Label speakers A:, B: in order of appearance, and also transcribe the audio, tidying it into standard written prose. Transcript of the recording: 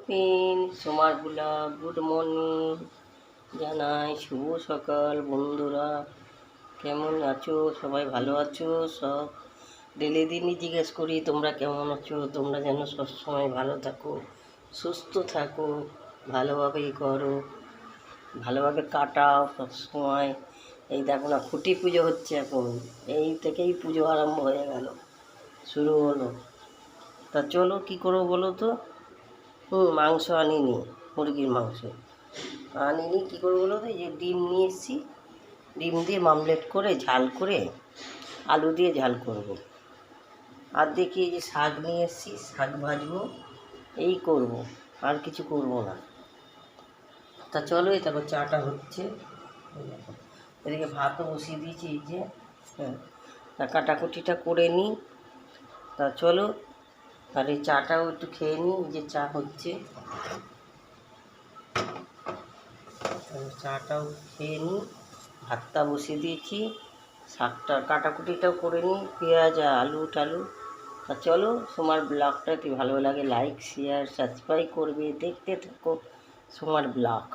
A: Tiffin সোমার blog good morning জানাই, শুভ সকাল বন্ধুরা। কেমন আছো সবাই? ভালো আছো? সব ডেলি দিনই জিজ্ঞেস করি তোমরা কেমন আছো। তোমরা যেন সবসময় ভালো থাকো, সুস্থ থাকো, ভালোভাবেই করো, ভালোভাবে কাটাও সবসময়। এই দেখো না, খুঁটি পুজো হচ্ছে এখন, এই থেকেই পুজো আরম্ভ হয়ে গেল, শুরু হলো। তা চলো কী করবো বলো তো। মাংস আনিনি, মুরগির মাংস আনিনি। কী করবো বলো তো, এই যে ডিম নিয়ে এসেছি, ডিম দিয়ে মামলেট করে ঝাল করে আলু দিয়ে ঝাল করব। আর দেখি এই যে শাক নিয়ে এসেছি, শাক ভাজবো, এই করব, আর কিছু করব না। তা চলো, এই তারপর চাটা হচ্ছে, এই দেখো। এদিকে ভাতও বসিয়ে দিয়েছি, এই যে। হ্যাঁ, তা কাটাকুটিটা করে নিই। তা চলো, আর এই চাটাও একটু খেয়ে নিই, যে চা হচ্ছে, চাটাও খেয়ে নিই। ভাতটা বসিয়ে দিয়েছি, শাকটা কাটাকুটিটাও করে নিই, পেঁয়াজ আলু টালু। তা চলো, তোমার ব্লগটা যদি ভালো লাগে লাইক শেয়ার সাবস্ক্রাইব করবে, দেখতে থাকো তোমার ব্লগ।